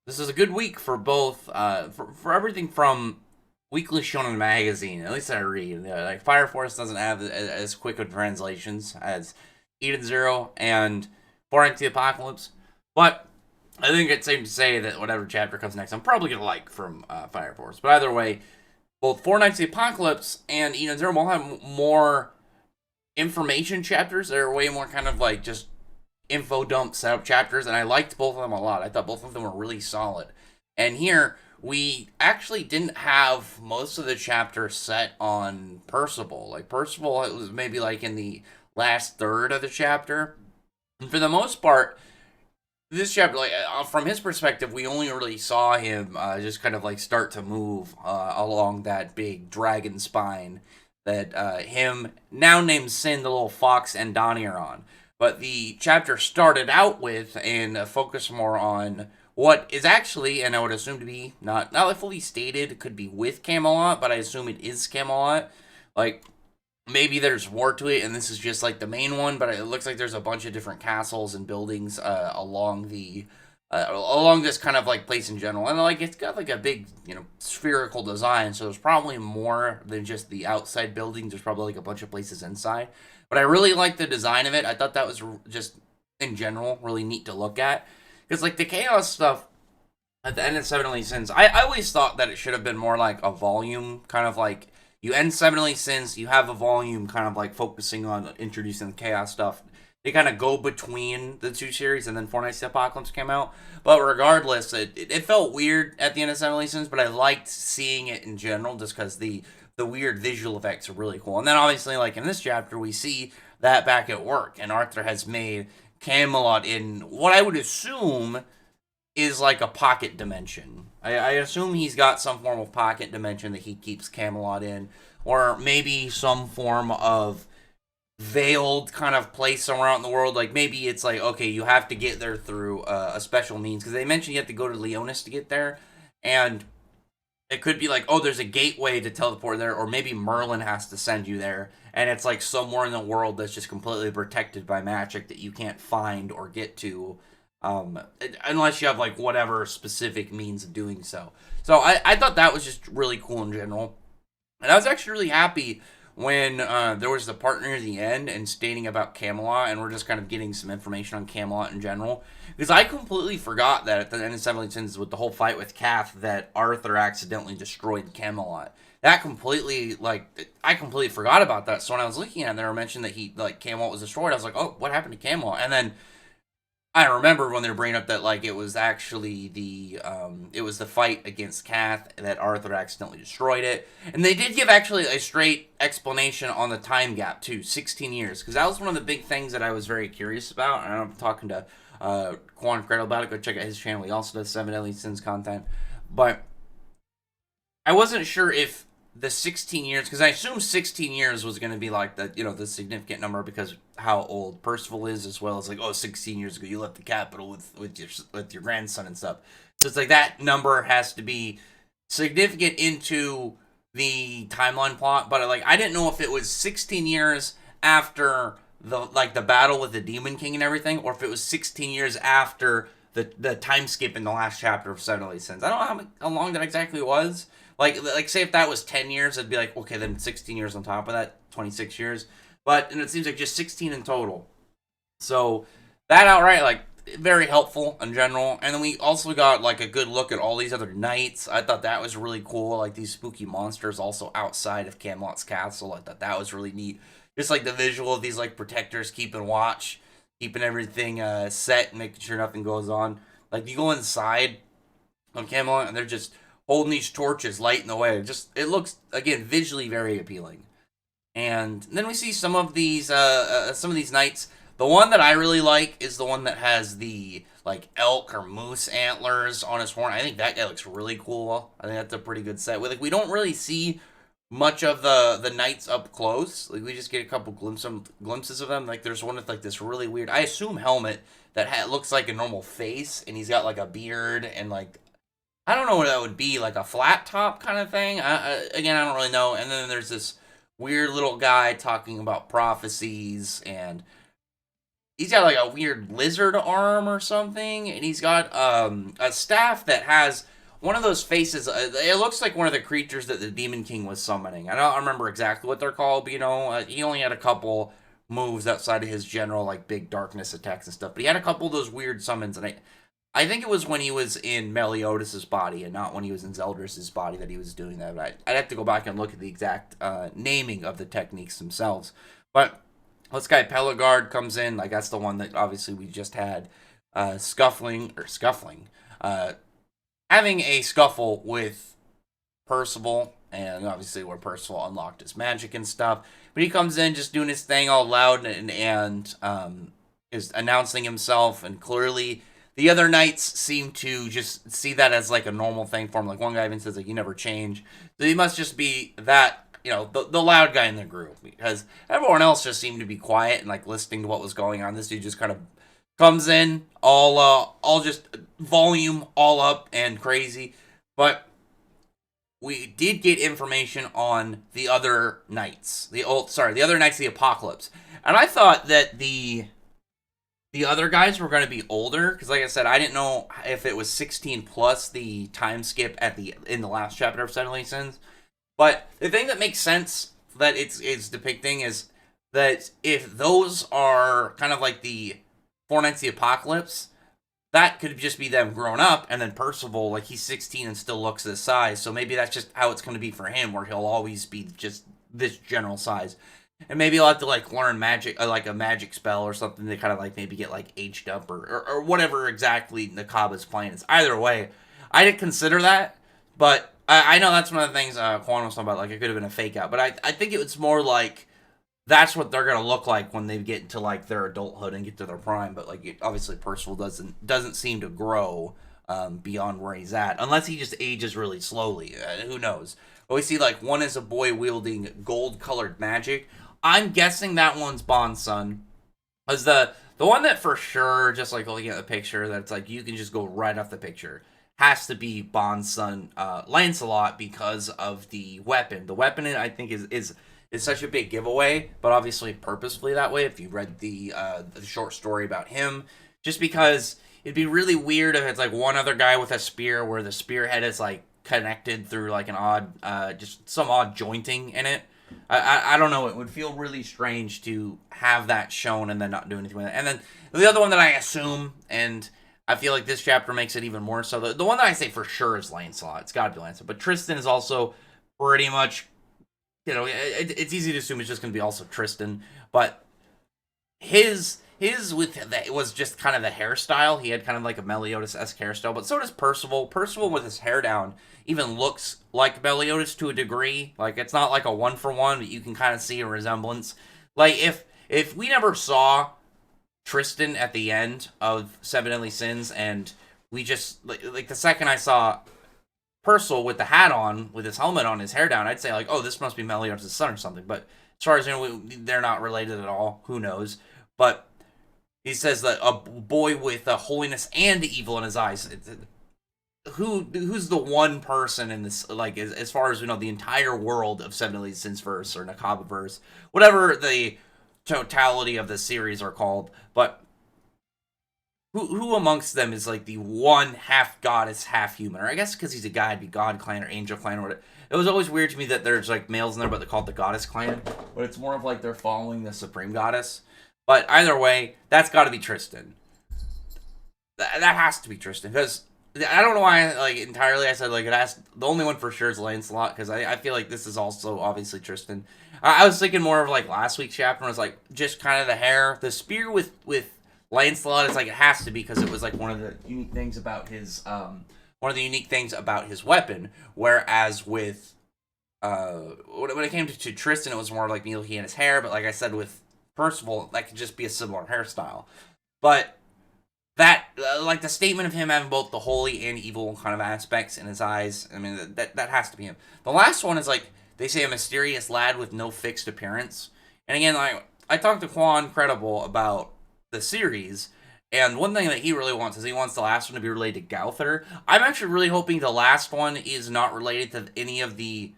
This is a good week for both, for everything from Weekly Shonen Magazine, at least I read. Like Fire Force doesn't have as quick of translations as Eden Zero and Far Into the Apocalypse, but I think it's safe to say that whatever chapter comes next, I'm probably gonna like from Fire Force. But either way, both Four Nights of the Apocalypse and Eden Zero will have more information chapters. They're way more kind of like just info dump setup chapters, and I liked both of them a lot. I thought both of them were really solid. And here, we actually didn't have most of the chapter set on Percival. Like, Percival, it was maybe like in the last third of the chapter. And for the most part, this chapter, like from his perspective, we only really saw him just kind of like start to move along that big dragon spine that him, now named Sin, the little fox, and Donnie are on. But the chapter started out with and focused more on what is actually, and I would assume to be not fully stated, it could be with Camelot, but I assume it is Camelot. Like, maybe there's more to it and this is just like the main one, but it looks like there's a bunch of different castles and buildings along this kind of like place in general, and like it's got like a big spherical design, so there's probably more than just the outside buildings. There's probably like a bunch of places inside, but I really like the design of it. I thought that was just in general really neat to look at, because like the chaos stuff at the end of Seven Deadly Sins, I always thought that it should have been more like a volume, kind of like you end Seven Deadly Sins, you have a volume kind of like focusing on introducing the chaos stuff. They kind of go between the two series, and then Four Nights of the Apocalypse came out. But regardless, it felt weird at the end of Seven Deadly Sins, but I liked seeing it in general just because the weird visual effects are really cool. And then obviously, like in this chapter, we see that back at work, and Arthur has made Camelot in what I would assume is like a pocket dimension. I assume he's got some form of pocket dimension that he keeps Camelot in, or maybe some form of veiled kind of place somewhere out in the world. Like maybe it's like, okay, you have to get there through a special means, because they mentioned you have to go to Leonis to get there, and it could be like, oh, there's a gateway to teleport there, or maybe Merlin has to send you there, and it's like somewhere in the world that's just completely protected by magic that you can't find or get to, unless you have like whatever specific means of doing so. So I thought that was just really cool in general, and I was actually really happy when there was the part near the end and stating about Camelot, and we're just kind of getting some information on Camelot in general. Because I completely forgot that at the end of Seven Sins, with the whole fight with Kath, that Arthur accidentally destroyed Camelot. That completely, like, I completely forgot about that. So when I was looking at it, they were mentioned that Camelot was destroyed. I was like, oh, what happened to Camelot? And then I remember when they were bringing up that like it was actually it was the fight against Kath that Arthur accidentally destroyed it, and they did give actually a straight explanation on the time gap too, 16 years, because that was one of the big things that I was very curious about, and I'm talking to Quan Credit about it. Go check out his channel. He also does Seven Deadly Sins content, but I wasn't sure if the 16 years, because I assumed 16 years was going to be like the significant number, because how old Percival is, as well as like, oh, 16 years ago you left the capital with your grandson and stuff. So it's like that number has to be significant into the timeline plot, but like I didn't know if it was 16 years after the battle with the Demon King and everything, or if it was 16 years after the time skip in the last chapter of Seven Deadly Sins. I don't know how long that exactly was. Like say if that was 10 years, it'd be like, okay, then 16 years on top of that, 26 years. And it seems like just 16 in total. So that outright, like, very helpful in general. And then we also got like a good look at all these other knights. I thought that was really cool. Like these spooky monsters also outside of Camelot's castle. I thought that was really neat. Just like the visual of these like protectors keeping watch, keeping everything set, and making sure nothing goes on. Like you go inside of Camelot and they're just holding these torches, lighting the way. It looks, again, visually very appealing. And then we see some of these knights. The one that I really like is the one that has the like elk or moose antlers on his horn. I think that guy looks really cool. I think that's a pretty good set. We don't really see much of the knights up close. Like we just get a couple glimpses of them. Like there's one with like this really weird, I assume, helmet that looks like a normal face, and he's got like a beard and like, I don't know what that would be, like a flat top kind of thing. Again, I don't really know. And then there's this weird little guy talking about prophecies, and he's got like a weird lizard arm or something, and he's got a staff that has one of those faces. It looks like one of the creatures that the Demon King was summoning. I don't remember exactly what they're called, but he only had a couple moves outside of his general like big darkness attacks and stuff. But he had a couple of those weird summons, and I think it was when he was in Meliodas' body and not when he was in Zeldris' body that he was doing that. But I'd have to go back and look at the exact naming of the techniques themselves. But this guy Pelagard comes in, like that's the one that obviously we just had scuffling, having a scuffle with Percival, and obviously where Percival unlocked his magic and stuff. But he comes in just doing his thing all loud and is announcing himself, and clearly the other knights seem to just see that as like a normal thing for him. Like one guy even says like, "You never change," so he must just be that, the loud guy in the group, because everyone else just seemed to be quiet and like listening to what was going on. This dude just kind of comes in all just volume all up and crazy. But we did get information on the other knights, the other knights of the Apocalypse, and I thought that the other guys were going to be older, because like I said, I didn't know if it was 16 plus the time skip in the last chapter of Seven Deadly Sins. But the thing that makes sense that it's depicting is that if those are kind of like the Four Knights of the Apocalypse, that could just be them grown up, and then Percival, like he's 16 and still looks this size, so maybe that's just how it's going to be for him, where he'll always be just this general size. And maybe he'll have to like learn magic, like a magic spell or something to kind of like maybe get like aged up or whatever exactly Nakaba's plan is. Either way, I didn't consider that, but I know that's one of the things Quan was talking about. Like it could have been a fake out, but I think it was more like that's what they're gonna look like when they get into like their adulthood and get to their prime. But like obviously Percival doesn't seem to grow beyond where he's at, unless he just ages really slowly. Who knows? But we see like one is a boy wielding gold colored magic. I'm guessing that one's Bond's son. Because the one that for sure, just like looking at the picture, that's like you can just go right off the picture, has to be Bond's son, Lancelot, because of the weapon. The weapon, I think, is such a big giveaway, but obviously purposefully that way. If you read the short story about him, just because it'd be really weird if it's like one other guy with a spear, where the spearhead is like connected through like an odd, just some odd jointing in it. I don't know. It would feel really strange to have that shown and then not do anything with it. And then the other one that I assume, and I feel like this chapter makes it even more so, the one that I say for sure is Lancelot. It's got to be Lancelot. But Tristan is also pretty much, it's easy to assume it's just going to be also Tristan. But his was just kind of the hairstyle. He had kind of like a Meliodas-esque hairstyle, but so does Percival. Percival with his hair down even looks like Meliodas to a degree. Like it's not like a one for one, but you can kind of see a resemblance. Like if we never saw Tristan at the end of Seven Deadly Sins, and we just like the second I saw Percival with the hat on, with his helmet on, his hair down, I'd say like, oh, this must be Meliodas' son or something. But as far as they're not related at all. Who knows? But he says that a boy with holiness and evil in his eyes. Who's the one person in this, like, as far as we know, the entire world of Seven Deadly Sins verse or Nakaba verse, whatever the totality of the series are called, but who amongst them is like the one half goddess, half human? Or I guess because he's a guy, it'd be God clan or Angel clan or whatever. It was always weird to me that there's like males in there, but they call it the goddess clan. But it's more of like they're following the supreme goddess. But either way, that's got to be Tristan. That has to be Tristan, because I don't know why, like, entirely I said, like, the only one for sure is Lancelot, because I feel like this is also obviously Tristan. I was thinking more of, like, last week's chapter, was, like, just kind of the hair. The spear with Lancelot is, like, it has to be, because it was, like, one of the unique things about his weapon, whereas with, when it came to Tristan, it was more like he and his hair, but like I said, with Percival, that could just be a similar hairstyle. But that, like the statement of him having both the holy and evil kind of aspects in his eyes, I mean, that has to be him. The last one is like, they say a mysterious lad with no fixed appearance. And again, like, I talked to Quan Credible about the series, and one thing that he really wants is he wants the last one to be related to Gauther. I'm actually really hoping the last one is not related to any of the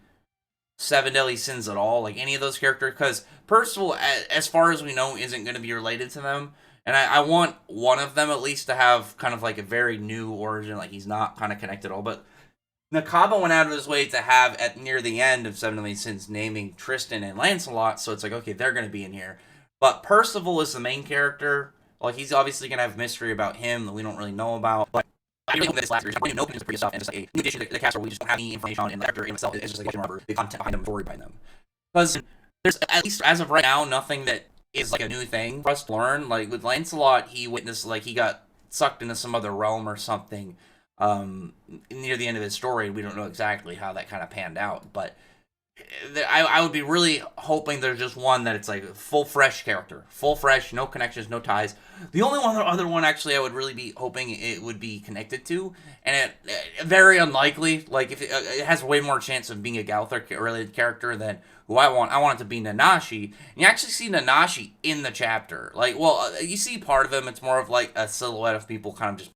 Seven Deadly Sins at all, like any of those characters, because Percival, as far as we know, isn't going to be related to them. And I want one of them at least to have kind of like a very new origin, like he's not kind of connected at all. But Nakaba went out of his way to have at near the end of Seven Deadly Sins naming Tristan and Lancelot, so it's like okay, they're going to be in here. But Percival is the main character. Like he's obviously going to have mystery about him that we don't really know about. But I really hope that this last series, I'm going to know the previous stuff and just like a new addition to the cast where we just don't have any information on, and the character in itself is just like the content behind them, story behind them. Because there's at least as of right now nothing that is like a new thing for us to learn. Like with Lancelot, he witnessed like he got sucked into some other realm or something near the end of his story. We don't know exactly how that kind of panned out, but I would be really hoping there's just one that it's like a full fresh character, full fresh, no connections, no ties. The only other one actually I would really be hoping it would be connected to, and very unlikely. Like if it has way more chance of being a Gowther related character than who I want. I want it to be Nanashi. And you actually see Nanashi in the chapter. Like, well, you see part of him. It's more of like a silhouette of people kind of just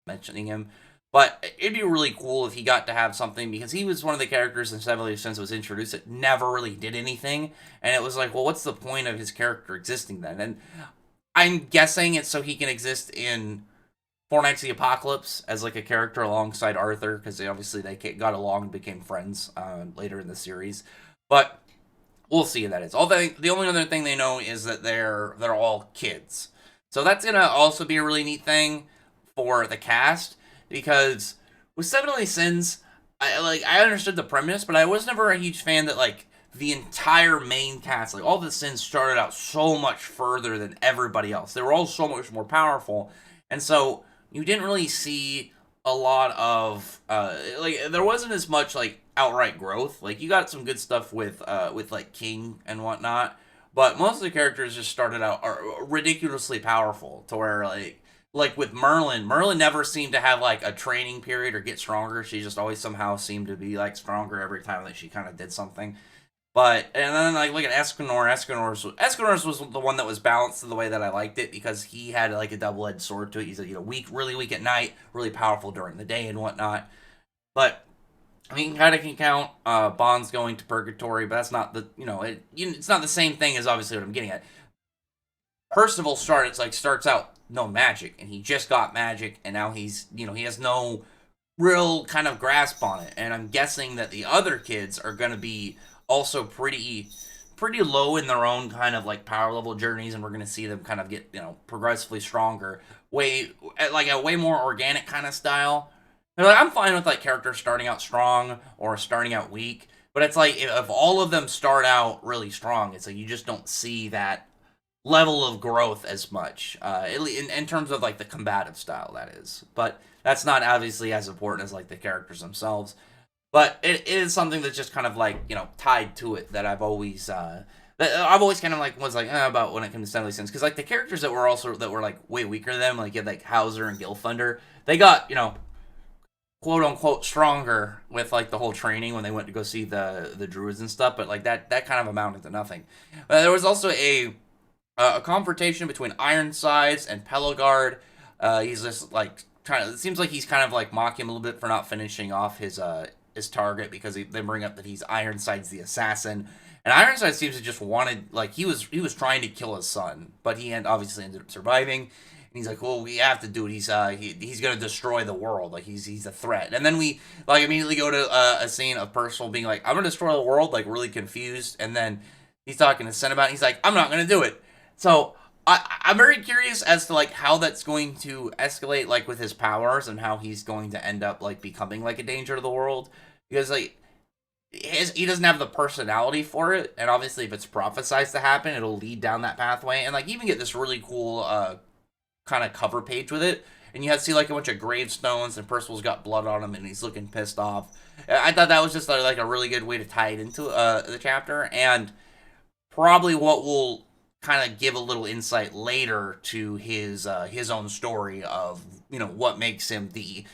mentioning him. But it'd be really cool if he got to have something because he was one of the characters in Seven Deadly Sins was introduced that never really did anything, and it was like, well, what's the point of his character existing then? And I'm guessing it's so he can exist in Four Knights of the Apocalypse as like a character alongside Arthur because they got along and became friends later in the series. But we'll see if that is. The only other thing they know is that they're all kids, so that's gonna also be a really neat thing for the cast because with Seven Deadly Sins, I understood the premise, but I was never a huge fan that like the entire main cast, like all the sins, started out so much further than everybody else. They were all so much more powerful, and so you didn't really see a lot of like there wasn't as much like outright growth. Like you got some good stuff with like King and whatnot, but most of the characters just started out are ridiculously powerful to where like with Merlin never seemed to have like a training period or get stronger. She just always somehow seemed to be like stronger every time that she kind of did something. But and then like look at Escanor. Escanor's was the one that was balanced in the way that I liked it because he had like a double-edged sword to it. He's weak, really weak at night, really powerful during the day and whatnot. But I mean, kind of can count Bond's going to purgatory, but that's not the it's not the same thing as obviously what I'm getting at. Percival starts out no magic, and he just got magic, and now he has no real kind of grasp on it. And I'm guessing that the other kids are going to be also pretty low in their own kind of like power level journeys, and we're going to see them kind of get progressively stronger, way like a way more organic kind of style. Like, I'm fine with like characters starting out strong or starting out weak, but it's like if all of them start out really strong, it's like you just don't see that level of growth as much in terms of like the combative style, that is. But that's not obviously as important as like the characters themselves, but it is something that's just kind of like tied to it that I've always kind of like was like about when it comes to Stanley Sins, because like the characters that were like way weaker than them, like you had like Hauser and Gilfunder, they got quote unquote stronger with like the whole training when they went to go see the druids and stuff, but like that kind of amounted to nothing. There was also a confrontation between Ironsides and Pelagard. He's just like it seems like he's kind of like mocking him a little bit for not finishing off his target because they bring up that he's Ironsides the assassin, and Ironside seems to just wanted like he was trying to kill his son, but he obviously ended up surviving. And he's like, well, we have to do it. He's gonna destroy the world. Like he's a threat. And then we like immediately go to a scene of Percival being like, I'm gonna destroy the world, like really confused. And then he's talking to Cenobite. And he's like, I'm not gonna do it. So I'm very curious as to like how that's going to escalate, like with his powers, and how he's going to end up like becoming like a danger to the world, because like he doesn't have the personality for it, and obviously if it's prophesized to happen, it'll lead down that pathway, and like even get this really cool kind of cover page with it, and you have to see like a bunch of gravestones, and Percival's got blood on him, and he's looking pissed off. I thought that was just like a really good way to tie it into the chapter, and probably what will kind of give a little insight later to his own story of what makes him the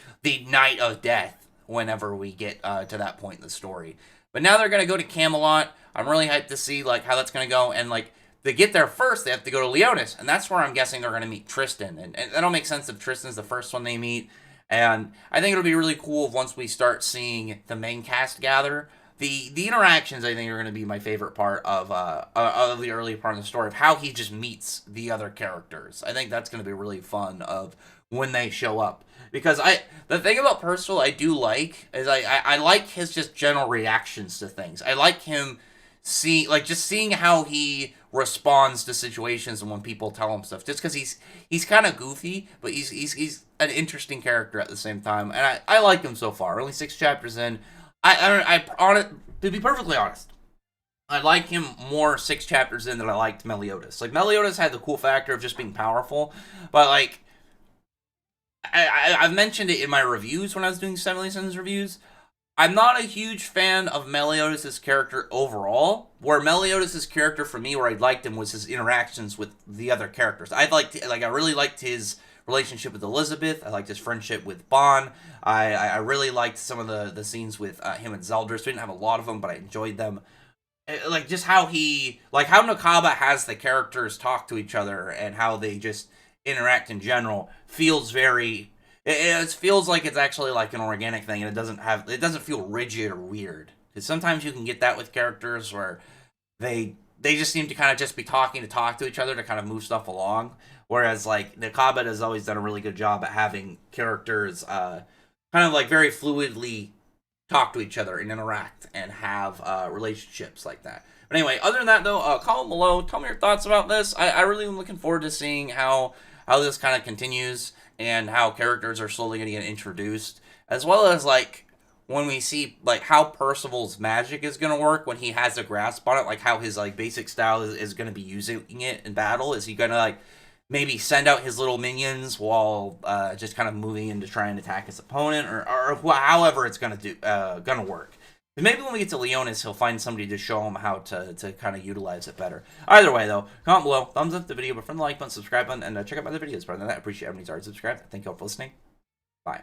Knight of Death whenever we get to that point in the story. But now they're gonna go to Camelot. I'm really hyped to see like how that's gonna go, and like to get there first, they have to go to Leonis, and that's where I'm guessing they're going to meet Tristan. And that'll make sense if Tristan's the first one they meet. And I think it'll be really cool once we start seeing the main cast gather. The interactions, I think, are going to be my favorite part of the early part of the story, of how he just meets the other characters. I think that's going to be really fun of when they show up. Because the thing about Percival I do like is I like his just general reactions to things. I like him just seeing how he responds to situations and when people tell him stuff. Just because he's kind of goofy, but he's an interesting character at the same time, and I like him so far. Only 6 chapters in. To be perfectly honest, I like him more 6 chapters in than I liked Meliodas. Like, Meliodas had the cool factor of just being powerful, but like I've mentioned it in my reviews when I was doing 70 Sins reviews. I'm not a huge fan of Meliodas' character overall. Where Meliodas' character for me, where I liked him, was his interactions with the other characters. I really liked his relationship with Elizabeth. I liked his friendship with Bon. I really liked some of the scenes with him and Zeldris. We didn't have a lot of them, but I enjoyed them. Like, just how how Nakaba has the characters talk to each other and how they just interact in general feels very. It feels like it's actually like an organic thing, and it doesn't feel rigid or weird. Because sometimes you can get that with characters where they just seem to kind of just be talking to talk to each other to kind of move stuff along. Whereas like Nakaba has always done a really good job at having characters kind of like very fluidly talk to each other and interact and have relationships like that. But anyway, other than that though, comment below, tell me your thoughts about this. I really am looking forward to seeing how this kind of continues and how characters are slowly going to get introduced, as well as like when we see like how Percival's magic is going to work when he has a grasp on it, like how his like basic style is going to be using it in battle. Is he going to like maybe send out his little minions while just kind of moving in to try and attack his opponent, or however it's going to work. And maybe when we get to Leonis, he'll find somebody to show him how to kind of utilize it better. Either way, though, comment below, thumbs up the video, but from the like button, subscribe button, and check out my other videos. But other than that, I appreciate everybody's already subscribed. Thank you all for listening. Bye.